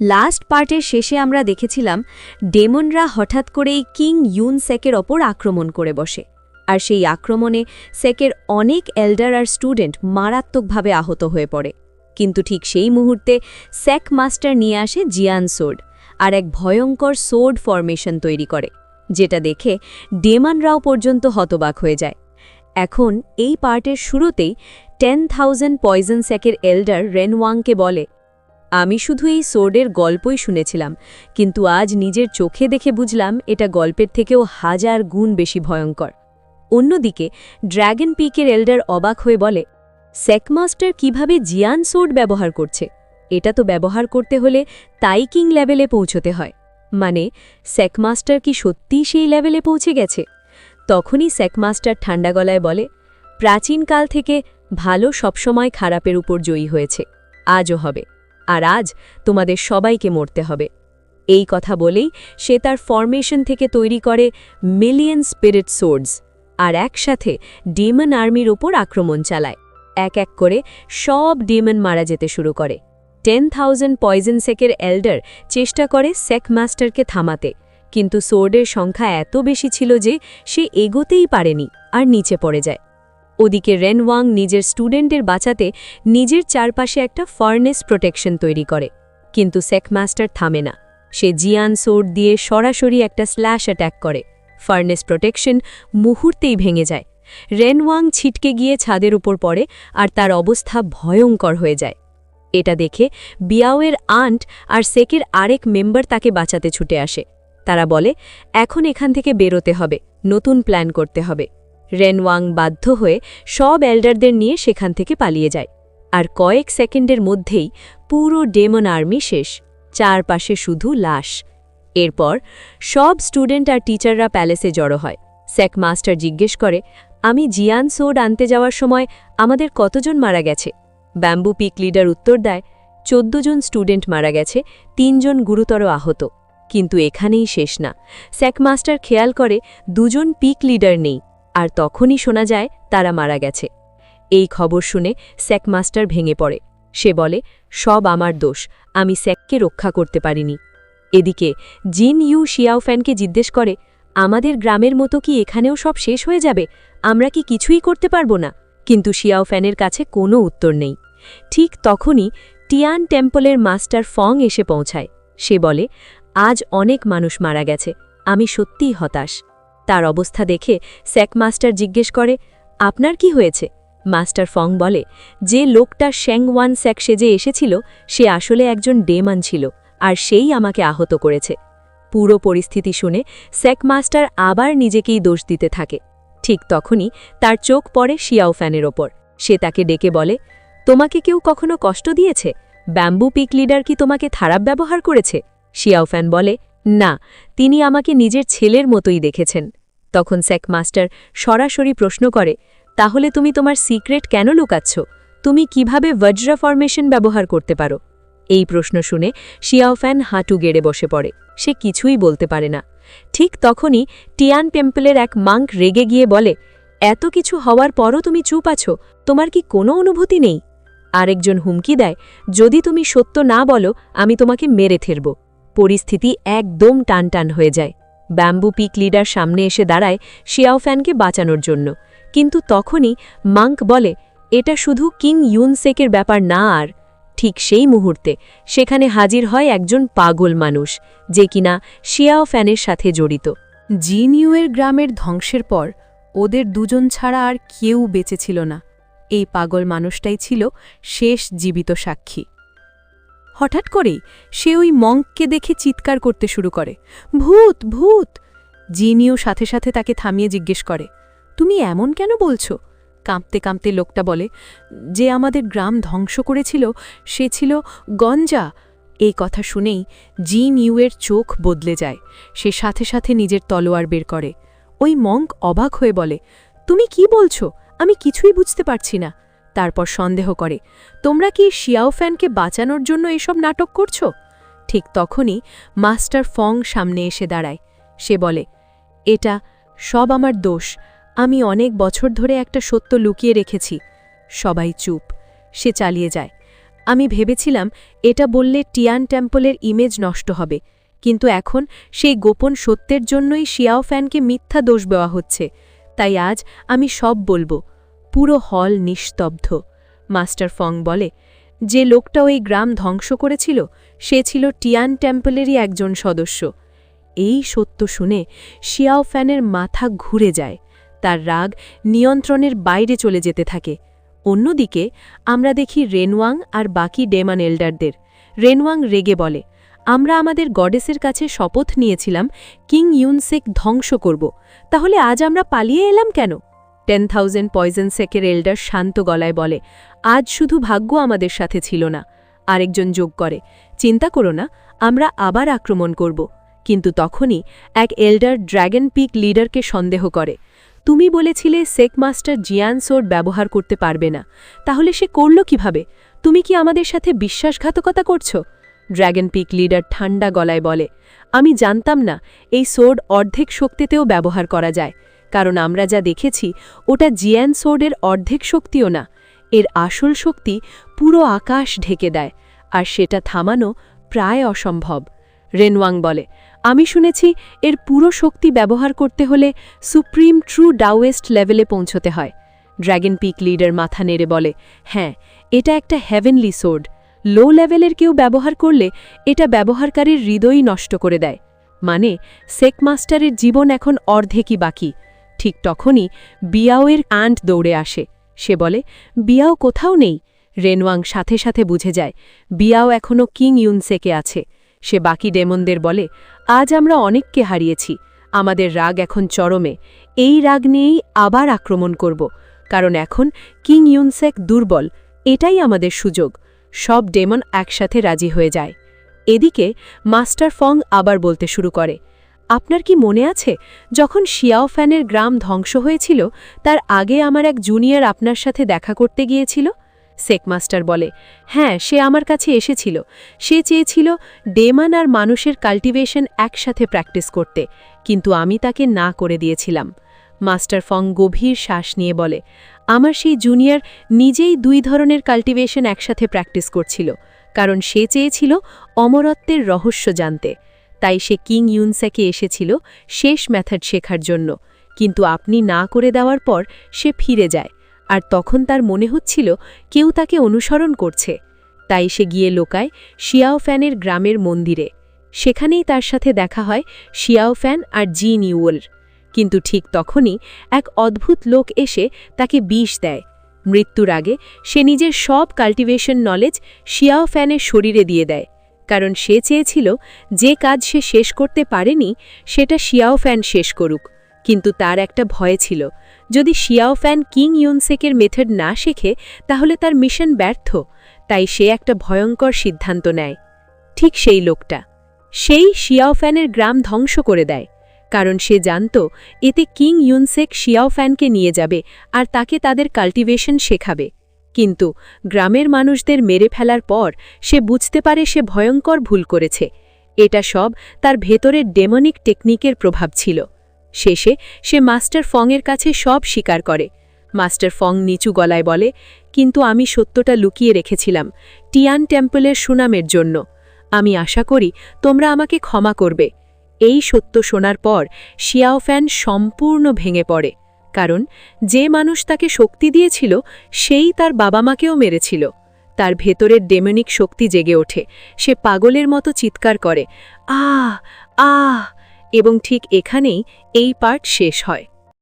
Last পার্টের শেষে আমরা দেখেছিলাম ডেমনরা হঠাৎ করেই কিং ইউন সেকের ওপর আক্রমণ করে বসে আর সেই আক্রমণে সেকের অনেক এল্ডার আর স্টুডেন্ট মারাত্মকভাবে আহত হয়ে পড়ে। কিন্তু ঠিক সেই মুহূর্তে সেক মাস্টার নিয়ে আসে জিয়ান সোর্ড আর এক ভয়ঙ্কর সোর্ড ফরমেশন তৈরি করে, যেটা দেখে ডেমনরাও পর্যন্ত হতবাক হয়ে যায়। এখন এই পার্টের শুরুতেই 10,000 পয়জন সেকের এল্ডার রেনওয়াংকে বলে, আমি শুধু এই সোর্ডের গল্পই শুনেছিলাম, কিন্তু আজ নিজের চোখে দেখে বুঝলাম এটা গল্পের থেকেও 1000 গুণ বেশি ভয়ঙ্কর। অন্যদিকে ড্র্যাগন পিকের এল্ডার অবাক হয়ে বলে, সেকমাস্টার কিভাবে জিয়ান সোর্ড ব্যবহার করছে? এটা তো ব্যবহার করতে হলে তাই কিং লেভেলে পৌঁছতে হয়, মানে সেকমাস্টার কি সত্যিই সেই লেভেলে পৌঁছে গেছে? তখনই সেকমাস্টার ঠান্ডা গলায় বলে, প্রাচীনকাল থেকে ভালো সবসময় খারাপের উপর জয়ী হয়েছে, আজও হবে, আর আজ তোমাদের সবাইকে মরতে হবে। এই কথা বলেই সে তার ফরমেশন থেকে তৈরি করে মিলিয়ন স্পিরিট সোর্ডস আর একসাথে ডেমন আর্মির ওপর আক্রমণ চালায়। এক এক করে সব ডেমন মারা যেতে শুরু করে। 10,000 পয়জন সেকের এল্ডার চেষ্টা করে সেক মাস্টারকে থামাতে, কিন্তু সোর্ডের সংখ্যা এত বেশি ছিল যে সে এগোতেই পারেনি আর নিচে পড়ে যায়। ওদিকে রেনওয়াং নিজের স্টুডেন্টের বাঁচাতে নিজের চারপাশে একটা ফার্নেস প্রোটেকশন তৈরি করে, কিন্তু সেকমাস্টার থামে না। সে জিয়ান সোর্ড দিয়ে সরাসরি একটা স্ল্যাশ অ্যাট্যাক করে। ফার্নেস প্রোটেকশন মুহূর্তেই ভেঙে যায়। রেনওয়াং ছিটকে গিয়ে ছাদের উপর পড়ে আর তার অবস্থা ভয়ঙ্কর হয়ে যায়। এটা দেখে বিয়াওয়ের আন্ট আর সেকের আরেক মেম্বার তাকে বাঁচাতে ছুটে আসে। তারা বলে, এখন এখান থেকে বেরোতে হবে, নতুন প্ল্যান করতে হবে। রেনওয়াং বাধ্য হয়ে সব এল্ডারদের নিয়ে সেখান থেকে পালিয়ে যায়, আর কয়েক সেকেন্ডের মধ্যেই পুরো ডেমন আর্মি শেষ, চারপাশে শুধু লাশ। এরপর সব স্টুডেন্ট আর টিচাররা প্যালেসে জড়ো হয়। সেক মাস্টার জিজ্ঞেস করে, আমি জিয়ান সোর্ড আনতে যাওয়ার সময় আমাদের কতজন মারা গেছে? ব্যাম্বু পিক লিডার উত্তর দেয়, 14 জন স্টুডেন্ট মারা গেছে, 3 জন গুরুতর আহত। কিন্তু এখানেই শেষ না। সেক মাস্টার খেয়াল করে 2 জন পিক লিডার নেই, আর তখনই শোনা যায় তারা মারা গেছে। এই খবর শুনে সেক মাস্টার ভেঙে পড়ে। সে বলে, সব আমার দোষ, আমি সেককে রক্ষা করতে পারিনি। এদিকে জিন ইউ শিয়াওফ্যানকে জিজ্ঞেস করে, আমাদের গ্রামের মতো কি এখানেও সব শেষ হয়ে যাবে? আমরা কি কিছুই করতে পারবো না? কিন্তু শিয়াওফ্যানের কাছে কোনো উত্তর নেই। ঠিক তখনই টিয়ান টেম্পলের মাস্টার ফং এসে পৌঁছায়। সে বলে, আজ অনেক মানুষ মারা গেছে, আমি সত্যিই হতাশ। তার অবস্থা দেখে সেক মাস্টার জিজ্ঞেস করে, আপনার কি হয়েছে? মাস্টার ফং বলে, যে লোকটা শ্যাংওয়ান সেক সেজে এসেছিল সে আসলে একজন ডেমন ছিল, আর সেই আমাকে আহত করেছে। পুরো পরিস্থিতি শুনে সেক মাস্টার আবার নিজেকেই দোষ দিতে থাকে। ঠিক তখনই তার চোখ পড়ে শিয়াওফ্যানের ওপর। সে তাকে ডেকে বলে, তোমাকে কেউ কখনো কষ্ট দিয়েছে? ব্যাম্বু পিক লিডার কি তোমাকে খারাপ ব্যবহার করেছে? শিয়াওফ্যান বলে, না, তিনি আমাকে নিজের ছেলের মতোই দেখেছেন। তখন সেক মাস্টার সরাসরি প্রশ্ন করে, তাহলে তুমি তোমার সিক্রেট কেন লুকাচ্ছ? তুমি কিভাবে বজ্রা ফরমেশন ব্যবহার করতে পারো? এই প্রশ্ন শুনে শিয়াওফ্যান হাঁটু গেড়ে বসে পড়ে। সে কিছুই বলতে পারে না। ঠিক তখনই টিয়ান টেম্পলের এক মাঙ্ক রেগে গিয়ে বলে, এত কিছু হওয়ার পরও তুমি চুপ আছো, তোমার কি কোনো অনুভূতি নেই? আরেকজন হুমকি দেয়, যদি তুমি সত্য না বলো আমি তোমাকে মেরে ফেলব। পরিস্থিতি একদম টানটান হয়ে যায়। ব্যাম্বু পিক লিডার সামনে এসে দাঁড়ায় শিয়াওফ্যানকে বাঁচানোর জন্য, কিন্তু তখনই মাঙ্ক বলে, এটা শুধু কিং ইউন সেকের ব্যাপার না। আর ঠিক সেই মুহূর্তে সেখানে হাজির হয় একজন পাগল মানুষ, যে কিনা শিয়াওফ্যানের সাথে জড়িত। জিন ইউয়ের গ্রামের ধ্বংসের পর ওদের দুজন ছাড়া আর কেউ বেঁচে ছিল না। এই পাগল মানুষটাই ছিল শেষ জীবিত সাক্ষী। হঠাৎ করেই সে ওই মঙ্ককে দেখে চিৎকার করতে শুরু করে, ভূত ভূত! জিন ইউ সাথে সাথে তাকে থামিয়ে জিজ্ঞেস করে, তুমি এমন কেন বলছো? কাঁপতে কাঁপতে লোকটা বলে, যে আমাদের গ্রাম ধ্বংস করেছিল সে ছিল গঞ্জা। এই কথা শুনেই জিন ইউয়ের চোখ বদলে যায়। সে সাথে সাথে নিজের তলোয়ার বের করে। ওই মঙ্ক অবাক হয়ে বলে, তুমি কি বলছো? আমি কিছুই বুঝতে পারছি না। তারপর সন্দেহ করে, তোমরা কি শিয়াওফ্যানকে বাঁচানোর জন্য এসব নাটক করছো? ঠিক তখনই মাস্টার ফং সামনে এসে দাঁড়ায়। সে বলে, এটা সব আমার দোষ, আমি অনেক বছর ধরে একটা সত্য লুকিয়ে রেখেছি। সবাই চুপ। সে চালিয়ে যায়, আমি ভেবেছিলাম এটা বললে টিয়ান টেম্পলের ইমেজ নষ্ট হবে, কিন্তু এখন সেই গোপন সত্যের জন্যই শিয়াও ফ্যানকে মিথ্যা দোষ দেওয়া হচ্ছে। তাই আজ আমি সব বলবো। পুরো হল নিস্তব্ধ। মাস্টার ফং বলে, যে লোকটা ওই গ্রাম ধ্বংস করেছিল সে ছিল টিয়ান টেম্পলেরই একজন সদস্য। এই সত্য শুনে শিয়াও ফ্যানের মাথা ঘুরে যায়, তার রাগ নিয়ন্ত্রণের বাইরে চলে যেতে থাকে। অন্যদিকে আমরা দেখি রেনওয়াং আর বাকি ডেমন এল্ডারদের। রেনওয়াং রেগে বলে, আমরা আমাদের গডেসের কাছে শপথ নিয়েছিলাম কিং ইউনসেক ধ্বংস করব, তাহলে আজ আমরা পালিয়ে এলাম কেন? 10,000 পয়জন সেকের এল্ডার শান্ত গলায় বলে, আজ শুধু ভাগ্য আমাদের সাথে ছিল না। আরেকজন যোগ করে, চিন্তা করো না, আমরা আবার আক্রমণ করব। কিন্তু তখনই এক এল্ডার ড্র্যাগন পিক লিডারকে সন্দেহ করে, তুমি বলেছিলে সেক মাস্টার জিয়ান সোর্ড ব্যবহার করতে পারবে না, তাহলে সে করল কিভাবে? তুমি কি আমাদের সাথে বিশ্বাসঘাতকতা করছো? ড্র্যাগন পিক লিডার ঠান্ডা গলায় বলে, আমি জানতাম না এই সোর্ড অর্ধেক শক্তিতেও ব্যবহার করা যায়, কারণ আমরা যা দেখেছি ওটা জিয়ান সোর্ডের অর্ধেক শক্তিও না। এর আসল শক্তি পুরো আকাশ ঢেকে দেয়, আর সেটা থামানো প্রায় অসম্ভব। রেনওয়াং বলে, আমি শুনেছি এর পুরো শক্তি ব্যবহার করতে হলে সুপ্রিম ট্রু ডাওয়েস্ট লেভেলে পৌঁছতে হয়। ড্র্যাগন পিক লিডার মাথা নেড়ে বলে, হ্যাঁ, এটা একটা হেভেনলি সোর্ড। লো লেভেলের কেউ ব্যবহার করলে এটা ব্যবহারকারীর হৃদয়ই নষ্ট করে দেয়। মানে সেক মাস্টারের জীবন এখন অর্ধেকই বাকি। ঠিক তখনই বিয়াওয়ের আন্ট দৌড়ে আসে। সে বলে, বিয়াও কোথাও নেই। রেনওয়াং সাথে সাথে বুঝে যায় বিয়াও এখনও কিং ইউনসেকে আছে। সে বাকি ডেমনদের বলে, আজ আমরা অনেককে হারিয়েছি, আমাদের রাগ এখন চরমে। এই রাগ নিয়েই আবার আক্রমণ করব, কারণ এখন কিং ইউনসেক দুর্বল। এটাই আমাদের সুযোগ। সব ডেমন একসাথে রাজি হয়ে যায়। এদিকে মাস্টার ফং আবার বলতে শুরু করে, আপনার কি মনে আছে যখন শিয়াও ফ্যানের গ্রাম ধ্বংস হয়েছিল তার আগে আমার এক জুনিয়র আপনার সাথে দেখা করতে গিয়েছিল? সেক মাস্টার বলে, হ্যাঁ, সে আমার কাছে এসেছিল। সে চেয়েছিল ডেমন আর মানুষের কাল্টিভেশন একসাথে প্র্যাকটিস করতে, কিন্তু আমি তাকে না করে দিয়েছিলাম। মাস্টার ফং গভীর শ্বাস নিয়ে বলে, আমার সেই জুনিয়র নিজেই 2 ধরনের কাল্টিভেশন একসাথে প্র্যাকটিস করছিল, কারণ সে চেয়েছিল অমরত্বের রহস্য জানতে। তাই সে কিং ইউনসেকে এসেছিল শেষ মেথড শেখার জন্য, কিন্তু আপনি না করে দেওয়ার পর সে ফিরে যায়, আর তখন তার মনে হচ্ছিল কেউ তাকে অনুসরণ করছে। তাই সে গিয়ে লোকায় শিয়াও ফ্যানের গ্রামের মন্দিরে। সেখানেই তার সাথে দেখা হয় শিয়াও ফ্যান আর জি নিউয়েল। কিন্তু ঠিক তখনই এক অদ্ভুত লোক এসে তাকে বিষ দেয়। মৃত্যুর আগে সে নিজের সব কাল্টিভেশন নলেজ শিয়াও ফ্যানের শরীরে দিয়ে দেয়, কারণ সে চেয়েছিল যে কাজ সে শেষ করতে পারেনি সেটা শিয়াও ফ্যান শেষ করুক। কিন্তু তার একটা ভয় ছিল, যদি শিয়াও ফ্যান কিং ইউনসেকের মেথড না শেখে তাহলে তার মিশন ব্যর্থ। তাই সে একটা ভয়ঙ্কর সিদ্ধান্ত নেয়। ঠিক সেই লোকটা, সেই শিয়াও ফ্যানের গ্রাম ধ্বংস করে দেয়, কারণ সে জানত এতে কিং ইউনসেক শিয়াও ফ্যানকে নিয়ে যাবে আর তাকে তাদের কাল্টিভেশন শেখাবে। কিন্তু গ্রামের মানুষদের মেরে ফেলার পর সে বুঝতে পারে সে ভয়ঙ্কর ভুল করেছে। এটা সব তার ভেতরের ডেমনিক টেকনিকের প্রভাব ছিল। শেষে সে মাস্টার ফংয়ের কাছে সব স্বীকার করে। মাস্টার ফং নিচু গলায় বলে, কিন্তু আমি সত্যটা লুকিয়ে রেখেছিলাম টিয়ান টেম্পলের সুনামের জন্য। আমি আশা করি তোমরা আমাকে ক্ষমা করবে। এই সত্য শোনার পর শিয়াও ফ্যান সম্পূর্ণ ভেঙে পড়ে, কারণ যে মানুষ তাকে শক্তি দিয়েছিল সেই তার বাবা মাকেও মেরেছিল। তার ভেতরের ডেমনিক শক্তি জেগে ওঠে। সে পাগলের মতো চিৎকার করে, আহ আহ, এবং ঠিক এখানেই এই পার্ট শেষ হয়।